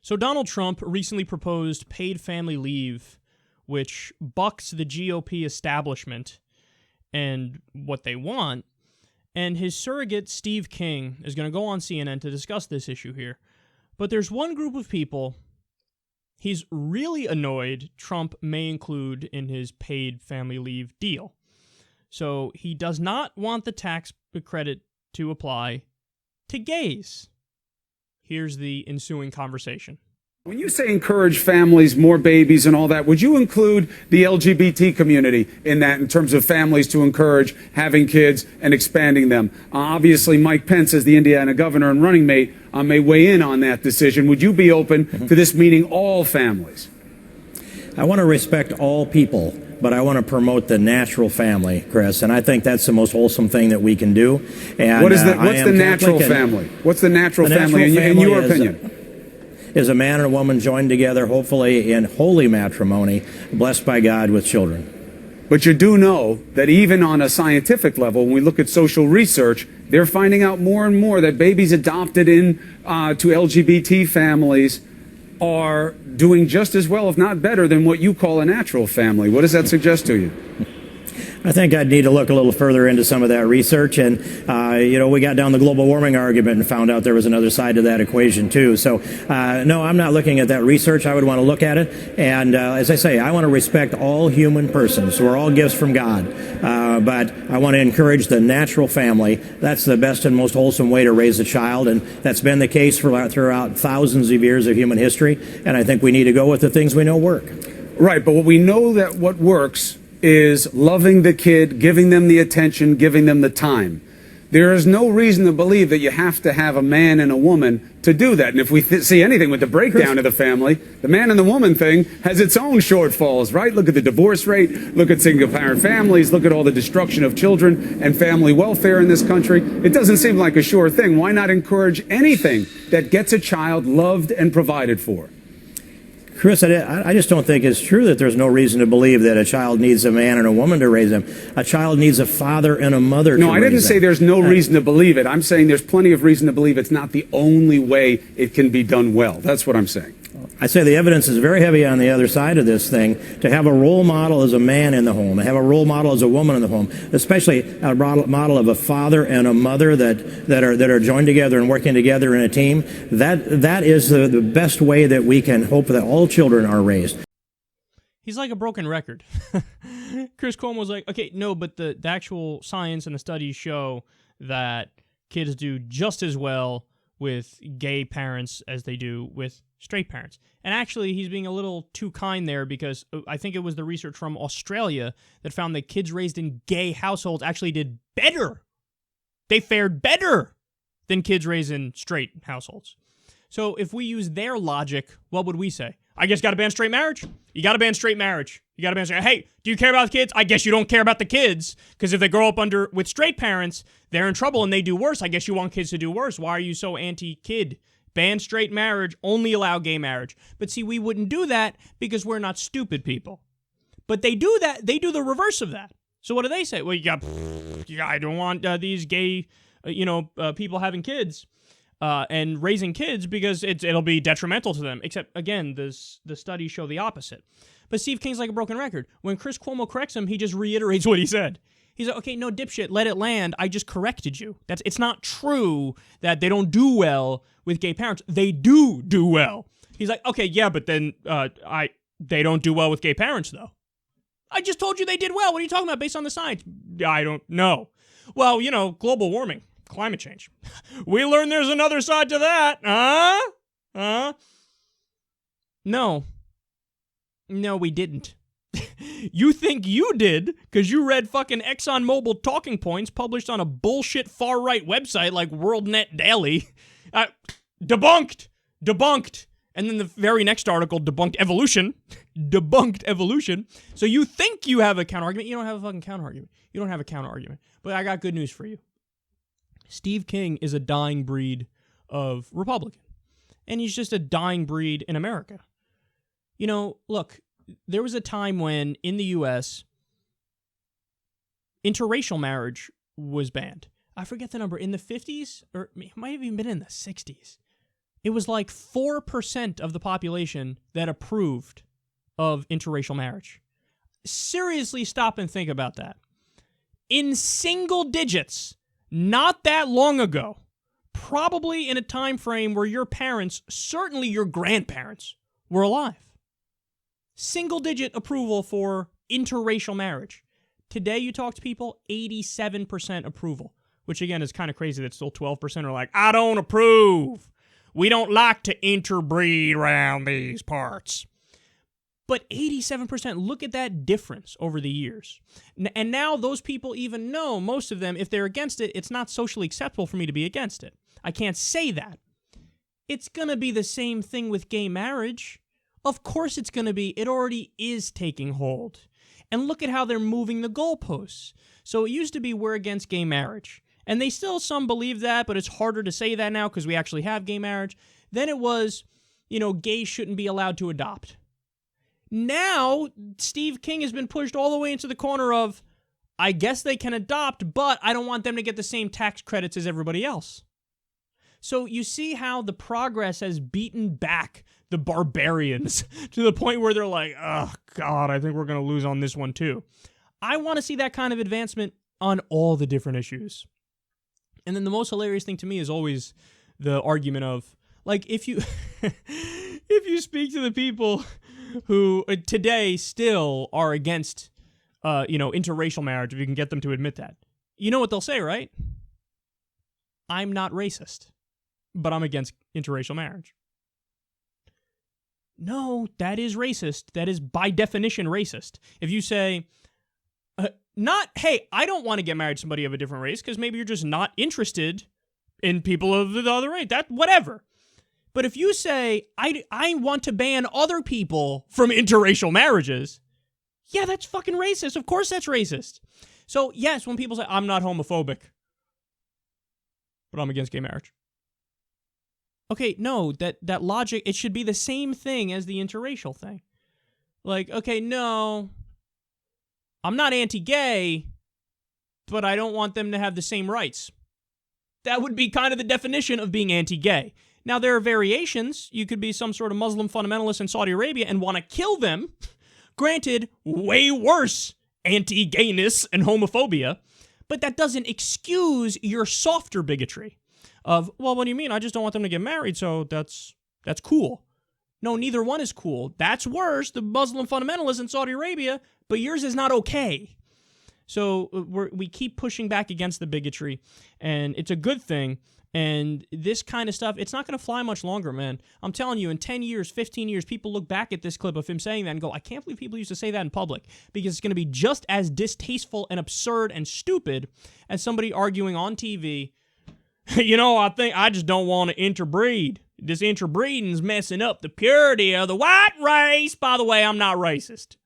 So Donald Trump recently proposed paid family leave, which bucks the GOP establishment and what they want. And his surrogate, Steve King, is going to go on CNN to discuss this issue here. But there's one group of people he's really annoyed Trump may include in his paid family leave deal. So he does not want the tax credit to apply to gays. Here's the ensuing conversation. When you say encourage families, more babies and all that, would you include the LGBT community in that in terms of families to encourage having kids and expanding them? Obviously, Mike Pence, as the Indiana governor and running mate, may weigh in on that decision. Would you be open to this meeting all families? I want to respect all people, but I want to promote the natural family, Chris, and I think that's the most wholesome thing that we can do. And what's the natural family? What's the natural family in your opinion? Is a man and a woman joined together, hopefully in holy matrimony, blessed by God with children. But you do know that even on a scientific level, when we look at social research, they're finding out more and more that babies adopted in to LGBT families are doing just as well, if not better, than what you call a natural family. What does that suggest to you? I think I'd need to look a little further into some of that research. And, we got down the global warming argument and found out there was another side to that equation, too. So, no, I'm not looking at that research. I would want to look at it. And as I say, I want to respect all human persons. We're all gifts from God. But I want to encourage the natural family. That's the best and most wholesome way to raise a child. And that's been the case throughout thousands of years of human history. And I think we need to go with the things we know work. Right. But we know that what works is loving the kid, giving them the attention, giving them the time. There is no reason to believe that you have to have a man and a woman to do that. And if we see anything with the breakdown of the family, the man and the woman thing has its own shortfalls, right? Look at the divorce rate, look at single-parent families, look at all the destruction of children and family welfare in this country. It doesn't seem like a sure thing. Why not encourage anything that gets a child loved and provided for? Chris, I just don't think it's true that there's no reason to believe that a child needs a man and a woman to raise them. A child needs a father and a mother to raise them. No, I didn't say there's no reason to believe it. I'm saying there's plenty of reason to believe it's not the only way it can be done well. That's what I'm saying. I say the evidence is very heavy on the other side of this thing. To have a role model as a man in the home, to have a role model as a woman in the home, especially a model of a father and a mother that are joined together and working together in a team, that is the best way that we can hope that all children are raised. He's like a broken record. Chris Cuomo's like, okay, no, but the actual science and the studies show that kids do just as well with gay parents as they do with straight parents. And actually, he's being a little too kind there because I think it was the research from Australia that found that kids raised in gay households actually did better. They fared better than kids raised in straight households. So if we use their logic, what would we say? I guess you got to ban straight marriage. You got to ban straight marriage. You got to ban straight. Hey, do you care about the kids? I guess you don't care about the kids because if they grow up with straight parents, they're in trouble and they do worse. I guess you want kids to do worse. Why are you so anti-kid? Ban straight marriage, only allow gay marriage. But see, we wouldn't do that because we're not stupid people. But they do that. They do the reverse of that. So what do they say? Well, I don't want these gay, people having kids and raising kids because it'll be detrimental to them. Except, again, the studies show the opposite. But Steve King's like a broken record. When Chris Cuomo corrects him, he just reiterates what he said. He's like, okay, no, dipshit, let it land. I just corrected you. It's not true that they don't do well with gay parents. They do well. He's like, okay, yeah, but then they don't do well with gay parents, though. I just told you they did well. What are you talking about based on the science? I don't know. Well, global warming, climate change. We learned there's another side to that. Huh? No, we didn't. You think you did because you read fucking ExxonMobil talking points published on a bullshit far-right website like WorldNet Daily. Debunked. And then the very next article, debunked evolution. So you think you have a counter-argument. You don't have a fucking counter-argument. You don't have a counter-argument. But I got good news for you. Steve King is a dying breed of Republican. And he's just a dying breed in America. Look, there was a time when, in the U.S., interracial marriage was banned. I forget the number. In the 50s? Or it might have even been in the 60s. it was like 4% of the population that approved of interracial marriage. Seriously, stop and think about that. In single digits, not that long ago, probably in a time frame where your parents, certainly your grandparents, were alive. Single-digit approval for interracial marriage. Today, you talk to people, 87% approval, which again is kind of crazy that still 12% are like, I don't approve. We don't like to interbreed around these parts. But 87%, look at that difference over the years. And now those people even know, most of them, if they're against it, it's not socially acceptable for me to be against it. I can't say that. It's going to be the same thing with gay marriage. Of course it's going to be. It already is taking hold. And look at how they're moving the goalposts. So it used to be we're against gay marriage. And they still, some believe that, but it's harder to say that now because we actually have gay marriage. Then it was, gays shouldn't be allowed to adopt. Now, Steve King has been pushed all the way into the corner of, I guess they can adopt, but I don't want them to get the same tax credits as everybody else. So you see how the progress has beaten back the barbarians to the point where they're like, oh, God, I think we're going to lose on this one too. I want to see that kind of advancement on all the different issues. And then the most hilarious thing to me is always the argument of, like, if you speak to the people who today still are against, interracial marriage, if you can get them to admit that, you know what they'll say, right? I'm not racist, but I'm against interracial marriage. No, that is racist. That is by definition racist. If you say, hey, I don't want to get married to somebody of a different race because maybe you're just not interested in people of the other race, that whatever. But if you say, I want to ban other people from interracial marriages, yeah, that's fucking racist. Of course that's racist. So yes, when people say, I'm not homophobic, but I'm against gay marriage. Okay, no, that logic, it should be the same thing as the interracial thing. Like, okay, no, I'm not anti-gay, but I don't want them to have the same rights. That would be kind of the definition of being anti-gay. Now, there are variations. You could be some sort of Muslim fundamentalist in Saudi Arabia and want to kill them. Granted, way worse anti-gayness and homophobia, but that doesn't excuse your softer bigotry of, well, what do you mean? I just don't want them to get married, so that's cool. No, neither one is cool. That's worse, the Muslim fundamentalists in Saudi Arabia, but yours is not okay. So we keep pushing back against the bigotry, and it's a good thing. And this kind of stuff, it's not going to fly much longer, man. I'm telling you, in 10 years, 15 years, people look back at this clip of him saying that and go, I can't believe people used to say that in public, because it's going to be just as distasteful and absurd and stupid as somebody arguing on TV, I just don't want to interbreed. This interbreeding's messing up the purity of the white race. By the way, I'm not racist.